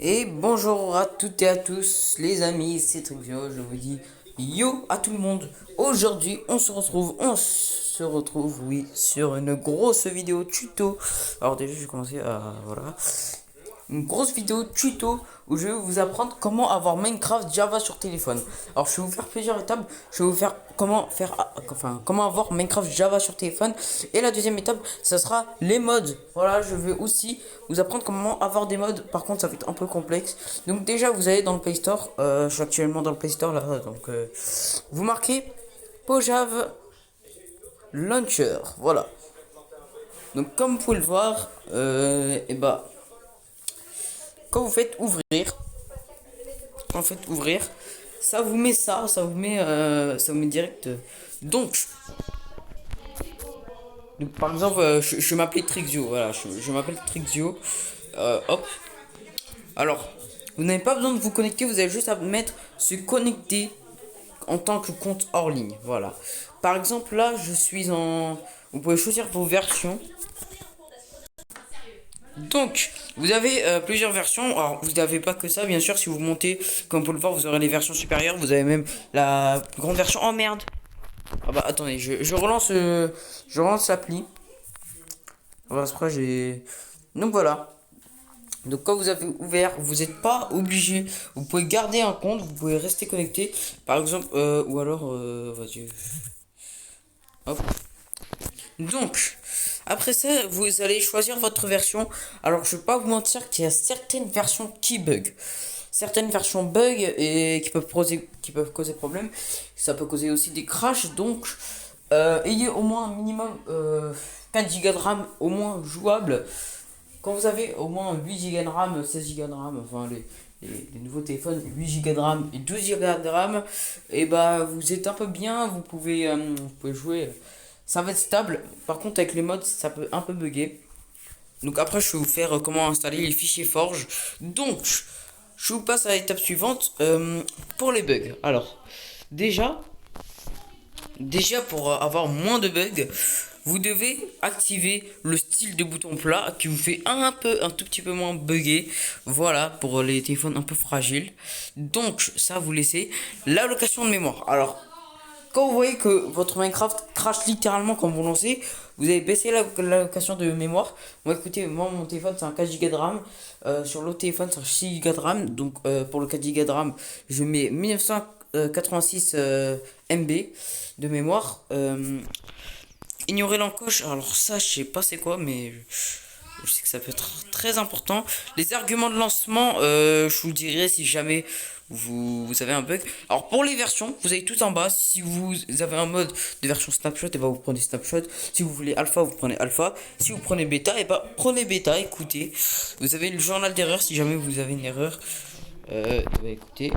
Et bonjour à toutes et à tous les amis, c'est Trivio, je vous dis yo à tout le monde. Aujourd'hui on se retrouve oui sur une grosse vidéo tuto. Alors déjà je vais commencer à voilà une grosse vidéo tuto où je vais vous apprendre comment avoir Minecraft Java sur téléphone. Alors je vais vous faire plusieurs étapes. Je vais vous faire comment avoir Minecraft Java sur téléphone. Et la deuxième étape, ça sera les mods. Voilà, je vais aussi vous apprendre comment avoir des mods. Par contre, ça va être un peu complexe. Donc déjà, vous allez dans le Play Store. Je suis actuellement dans le Play Store là. Donc vous marquez Pojave Launcher. Voilà. Donc comme vous pouvez le voir, et bah quand vous faites ouvrir, ça vous met ça vous met direct. Donc, par exemple, je m'appelais Trixio, voilà, je m'appelle Trixio. Hop. Alors, vous n'avez pas besoin de vous connecter, vous avez juste à mettre se connecter en tant que compte hors ligne, voilà. Par exemple, là, je suis en. Vous pouvez choisir vos versions. Donc, vous avez plusieurs versions. Alors, vous n'avez pas que ça, bien sûr. Si vous montez, comme vous pouvez le voir, vous aurez les versions supérieures. Vous avez même la plus grande version. Oh merde! Ah bah attendez, je relance l'appli. Voilà, c'est pourquoi j'ai. Donc voilà. Donc quand vous avez ouvert, vous n'êtes pas obligé. Vous pouvez garder un compte, vous pouvez rester connecté. Par exemple, ou alors, vas-y. Hop. Donc, après ça, vous allez choisir votre version. Alors, je vais pas vous mentir qu'il y a certaines versions qui bug. Certaines versions bug et qui peuvent causer problème. Ça peut causer aussi des crashs. Donc, ayez au moins un minimum 4 Go de RAM au moins jouable. Quand vous avez au moins 8 Go de RAM, 16 Go de RAM, enfin les nouveaux téléphones, 8 Go de RAM et 12 Go de RAM, et bah vous êtes un peu bien, vous pouvez jouer, ça va être stable. Par contre avec les mods ça peut un peu bugger. Donc après je vais vous faire comment installer les fichiers Forge. Donc je vous passe à l'étape suivante pour les bugs. Alors déjà, déjà pour avoir moins de bugs, vous devez activer le style de bouton plat qui vous fait un tout petit peu moins bugger. Voilà, pour les téléphones un peu fragiles. Donc, ça, vous laissez l'allocation de mémoire. Alors, quand vous voyez que votre Minecraft crache littéralement quand vous lancez, vous avez baissé l'allocation de mémoire. Moi, écoutez, moi, mon téléphone, c'est un 4 Go de RAM. Sur l'autre téléphone, c'est un 6 Go de RAM. Donc, pour le 4 Go de RAM, je mets 1986 MB de mémoire. Ignorer l'encoche, alors ça, je sais pas c'est quoi, mais je sais que ça peut être très important. Les arguments de lancement, je vous le dirai si jamais vous avez un bug. Alors pour les versions, vous avez tout en bas. Si vous avez un mode de version snapshot, et bah vous prenez snapshot. Si vous voulez alpha, vous prenez alpha. Si vous prenez bêta, et bah prenez bêta. Écoutez, vous avez le journal d'erreur si jamais vous avez une erreur. Bah, écoutez,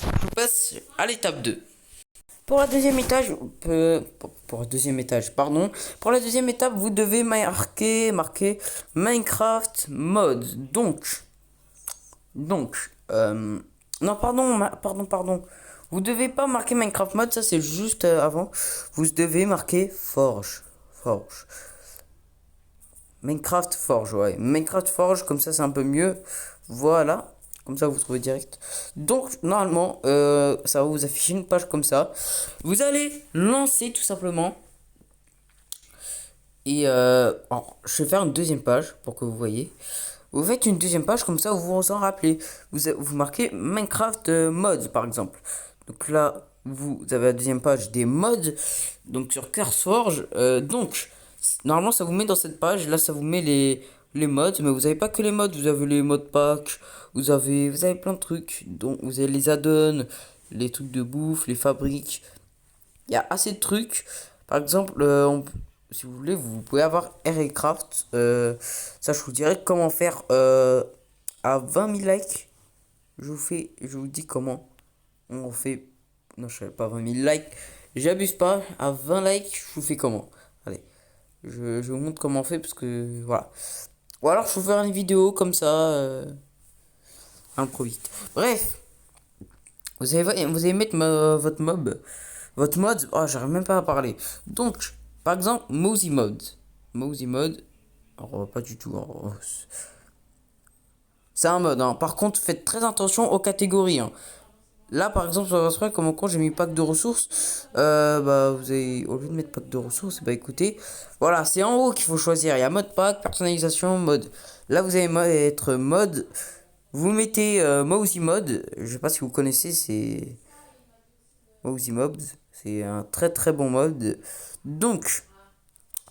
je vous passe à l'étape 2. Pour la deuxième étage, pour la deuxième étage, pardon. Pour la deuxième étape, vous devez marquer Minecraft mode. Donc, non, pardon. Vous devez pas marquer Minecraft mode, ça c'est juste avant. Vous devez marquer Forge. Minecraft Forge, ouais. Minecraft Forge, comme ça c'est un peu mieux. Voilà. Comme ça vous trouvez direct. Donc normalement, ça va vous afficher une page comme ça. Vous allez lancer tout simplement. Et alors, je vais faire une deuxième page pour que vous voyez. Vous faites une deuxième page comme ça, vous vous en rappelez. Vous marquez Minecraft mods par exemple. Donc là, vous avez la deuxième page des mods. Donc sur CurseForge. Donc, normalement, ça vous met dans cette page. Là, ça vous met les mods. Mais vous n'avez pas que les mods. Vous avez les mods pack. Vous avez plein de trucs. Donc, vous avez les add-ons, les trucs de bouffe, les fabriques. Il y a assez de trucs. Par exemple, si vous voulez, vous pouvez avoir Aircraft. Ça, je vous dirais comment faire à 20 000 likes. Je vous dis comment on fait. Non, je sais pas 20 000 likes. J'abuse pas. À 20 likes, je vous fais comment. Allez, je vous montre comment on fait parce que voilà. Ou alors, je vais vous faire une vidéo comme ça. Improviste. Bref, vous allez mettre votre mob. Votre mode, oh, j'arrive même pas à parler. Donc, par exemple, Mosey Mode. Mosey Mode, alors, pas du tout. C'est un mode, hein. Par contre, faites très attention aux catégories, hein. Là, par exemple, sur votre comme au compte, j'ai mis pack de ressources. Bah, vous avez, au lieu de mettre pack de ressources, bah écoutez, voilà, c'est en haut qu'il faut choisir. Il y a mode pack, personnalisation, mode. Là, vous allez être mode. Vous mettez Mousy Mode. Je sais pas si vous connaissez, c'est Mousy Mobs. C'est un très très bon mode. Donc,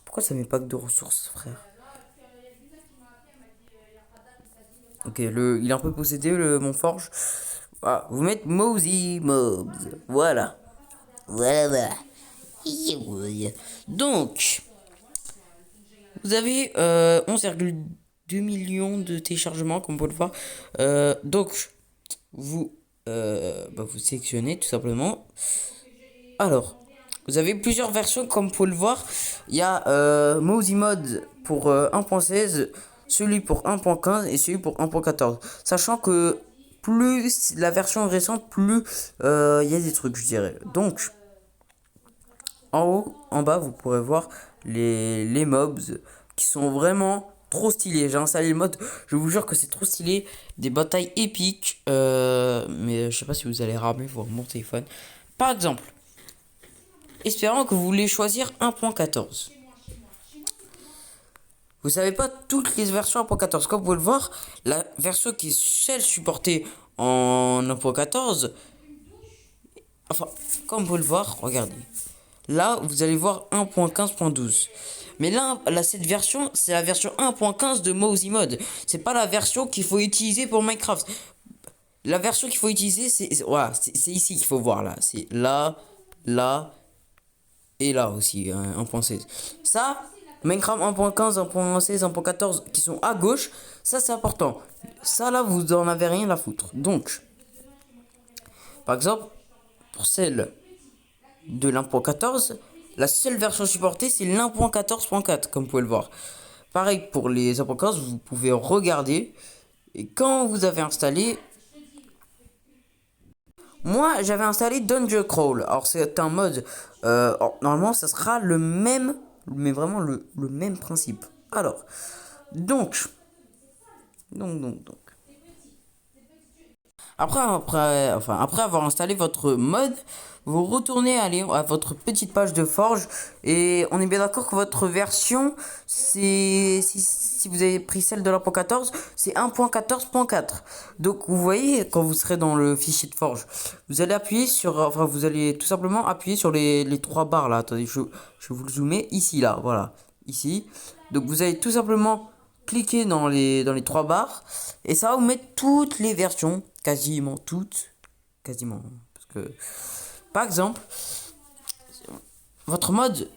pourquoi ça met pack de ressources, frère? Ok, il est un peu possédé, mon forge. Voilà, vous mettez Mousy Mobs. Voilà. Voilà. Donc, vous avez 11,2 millions de téléchargements, comme vous pouvez le voir. Donc, vous, vous sélectionnez tout simplement. Alors, vous avez plusieurs versions, comme vous pouvez le voir. Il y a Mousy Mode pour 1.16, celui pour 1.15 et celui pour 1.14. Sachant que plus la version est récente, plus il y a des trucs, je dirais. Donc, en haut, en bas, vous pourrez voir les mobs qui sont vraiment trop stylés. J'ai installé le mode, je vous jure que c'est trop stylé. Des batailles épiques. Mais je sais pas si vous allez ramer pour mon téléphone. Par exemple, espérons que vous voulez choisir 1.14. Vous savez pas toutes les versions 1.14. Comme vous pouvez le voir, la version qui est celle supportée en 1.14. Enfin, comme vous pouvez le voir, regardez. Là, vous allez voir 1.15.12. Mais là, cette version, c'est la version 1.15 de Mousy Mode. C'est pas la version qu'il faut utiliser pour Minecraft. La version qu'il faut utiliser, voilà, c'est ici qu'il faut voir là. C'est là, là et là aussi, 1.16. Ça, Minecraft 1.15, 1.16, 1.14 qui sont à gauche, ça c'est important. Ça là, vous en avez rien à foutre. Donc, par exemple, pour celle de l'1.14, la seule version supportée c'est l'1.14.4 comme vous pouvez le voir. Pareil pour les 1.15, vous pouvez regarder et quand vous avez installé, moi j'avais installé Dungeon Crawl. Alors c'est un mode, normalement ça sera le même, mais vraiment le même principe. Alors, donc. Après avoir installé votre mode, vous retournez à votre petite page de forge et on est bien d'accord que votre version, si vous avez pris celle de l'1.14, c'est 1.14.4. Donc vous voyez, quand vous serez dans le fichier de forge, vous allez appuyer vous allez tout simplement appuyer sur les trois barres là. Attendez, je vais vous le zoomer ici là, voilà, ici. Donc vous allez tout simplement cliquer dans les trois barres et ça va vous mettre toutes les versions, quasiment toutes, quasiment, parce que par exemple votre mode,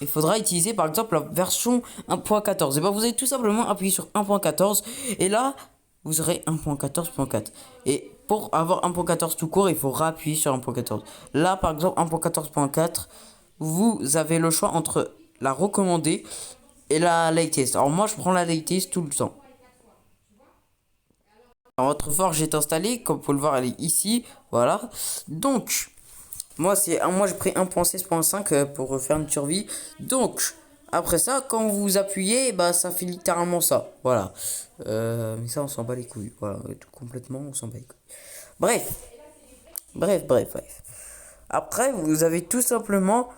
il faudra utiliser par exemple la version 1.14 et ben vous allez tout simplement appuyer sur 1.14 et là vous aurez 1.14.4 et pour avoir 1.14 tout court il faut appuyer sur 1.14. Là par exemple 1.14.4, vous avez le choix entre la recommandée et la latest. Alors moi je prends la latest tout le temps. Alors, votre forge est installée, comme vous pouvez le voir elle est ici, voilà. Donc moi j'ai pris 1.16.5 pour faire une survie. Donc après ça quand vous appuyez bah ça fait littéralement ça, voilà. Mais ça on s'en bat les couilles, voilà, tout complètement on s'en bat les couilles. Bref. Après vous avez tout simplement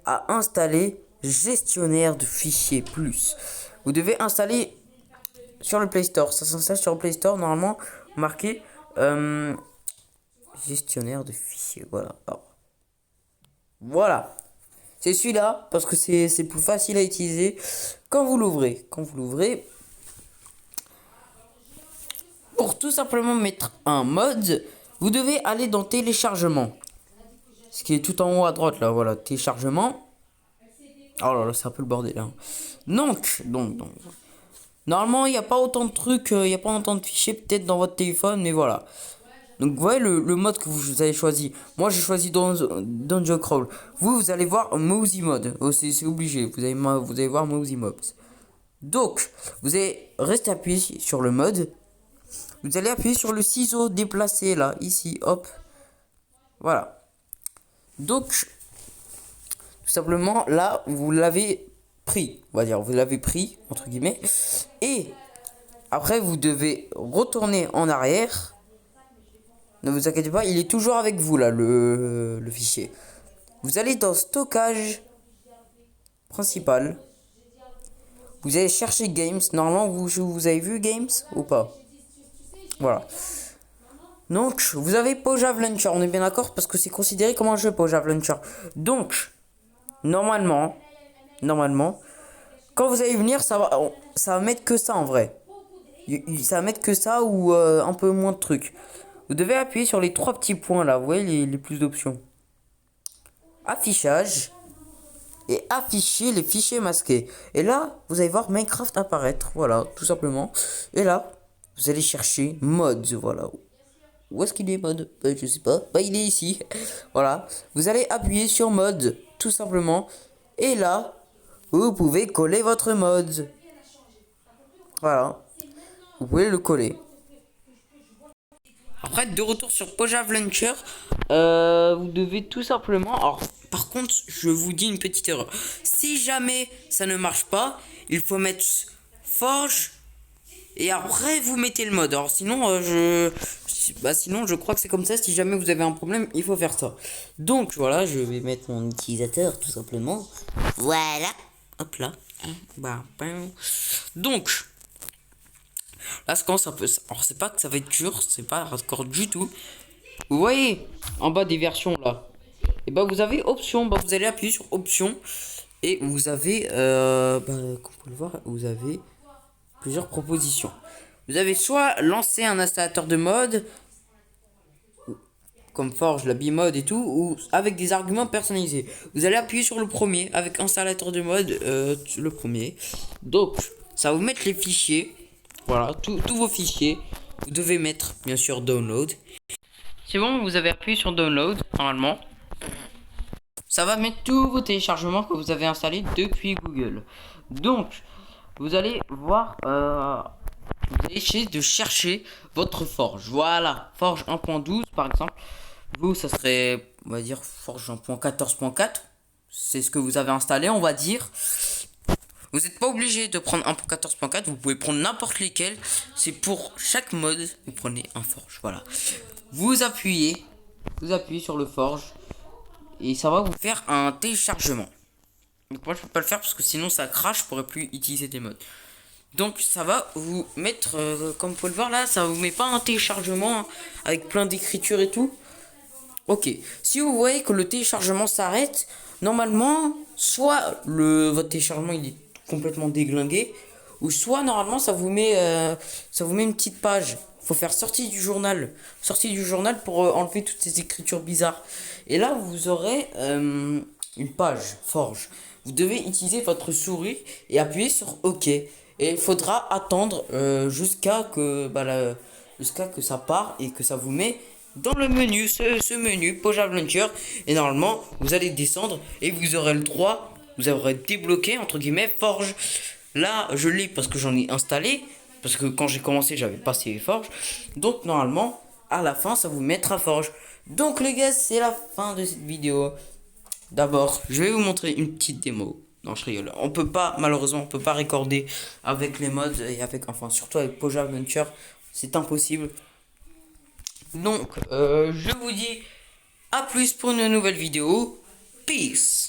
à installer gestionnaire de fichiers plus. Vous devez installer sur le Play Store. Ça s'installe sur le Play Store normalement marqué gestionnaire de fichiers. Voilà. Alors, voilà. C'est celui-là parce que c'est plus facile à utiliser quand vous l'ouvrez. Pour tout simplement mettre un mode, vous devez aller dans téléchargement. Ce qui est tout en haut à droite là, voilà, téléchargement. Oh là là, c'est un peu le bordel là. Donc. Normalement, il n'y a pas autant de trucs, il n'y a pas autant de fichiers peut-être dans votre téléphone, mais voilà. Donc, vous voyez le mode que vous avez choisi. Moi, j'ai choisi Dungeon Crawl. Vous allez voir Mousy Mode. Oh, c'est obligé, vous allez voir Mousy Mobs. Donc, vous allez rester appuyé sur le mode. Vous allez appuyer sur le ciseau déplacé là, ici, hop. Voilà. Donc, tout simplement, là, vous l'avez pris, on va dire, vous l'avez pris, entre guillemets, et Après, vous devez retourner en arrière. Ne vous inquiétez pas, il est toujours avec vous là, le fichier. Vous allez dans stockage principal. Vous allez chercher Games. Normalement, vous avez vu Games ou pas? Voilà. Donc, vous avez Pojav Launcher. On est bien d'accord parce que c'est considéré comme un jeu Pojav Launcher. Donc, normalement, quand vous allez venir, ça va mettre que ça en vrai. Ça va mettre que ça ou un peu moins de trucs. Vous devez appuyer sur les trois petits points là. Vous voyez les plus d'options. Affichage. Et afficher les fichiers masqués. Et là, vous allez voir Minecraft apparaître. Voilà, tout simplement. Et là, vous allez chercher mods. Voilà. Où est-ce qu'il est, mode? Je sais pas. Bah, il est ici. Voilà. Vous allez appuyer sur mode, tout simplement. Et là, vous pouvez coller votre mode. Voilà. Vous pouvez le coller. Après, de retour sur Pojav Launcher, vous devez tout simplement... Alors, par contre, je vous dis une petite erreur. Si jamais ça ne marche pas, il faut mettre Forge et après vous mettez le mode. Alors sinon, sinon je crois que c'est comme ça. Si jamais vous avez un problème, il faut faire ça. Donc voilà, je vais mettre mon utilisateur tout simplement. Voilà. Hop là. Donc... Là, ça commence un peu. Alors, c'est pas que ça va être dur, c'est pas hardcore du tout. Vous voyez, en bas des versions là, et bah vous avez option. Bah vous allez appuyer sur option et vous avez, comme vous pouvez le voir, vous avez plusieurs propositions. Vous avez soit lancer un installateur de mode, comme Forge, la Bimode et tout, ou avec des arguments personnalisés. Vous allez appuyer sur le premier avec installateur de mode, le premier. Donc, ça va vous mettre les fichiers. Voilà, tous vos fichiers. Vous devez mettre, bien sûr, download. C'est bon, vous avez appuyé sur download, normalement. Ça va mettre tous vos téléchargements que vous avez installés depuis Google. Donc, vous allez voir, vous allez essayer de chercher votre Forge. Voilà, Forge 1.12 par exemple. Vous, ça serait, on va dire, Forge 1.14.4. C'est ce que vous avez installé, on va dire. Vous n'êtes pas obligé de prendre 1.14.4, vous pouvez prendre n'importe lequel. C'est pour chaque mode, vous prenez un Forge. Voilà. Vous appuyez sur le Forge et ça va vous faire un téléchargement. Donc moi je peux pas le faire parce que sinon ça crache, je pourrais plus utiliser des modes. Donc ça va vous mettre, comme vous pouvez le voir là, ça vous met pas un téléchargement hein, avec plein d'écriture et tout. Ok, si vous voyez que le téléchargement s'arrête, normalement, soit votre téléchargement il est complètement déglingué, ou soit normalement ça vous met une petite page. Faut faire sortie du journal pour enlever toutes ces écritures bizarres. Et là vous aurez une page Forge. Vous devez utiliser votre souris et appuyer sur OK. Et il faudra attendre jusqu'à que ça part et que ça vous met dans le menu, ce menu Pojav Launcher. Et normalement vous allez descendre et vous aurez le droit, vous aurez débloqué entre guillemets Forge. Là je l'ai parce que j'en ai installé, parce que quand j'ai commencé j'avais pas ces Forge. Donc normalement à la fin ça vous mettra Forge. Donc les gars, c'est la fin de cette vidéo. D'abord je vais vous montrer une petite démo. Non, je rigole. On peut pas, malheureusement, on peut pas recorder avec les mods et avec, enfin, surtout avec Pojav Launcher. C'est impossible. Donc, je vous dis à plus pour une nouvelle vidéo. Peace.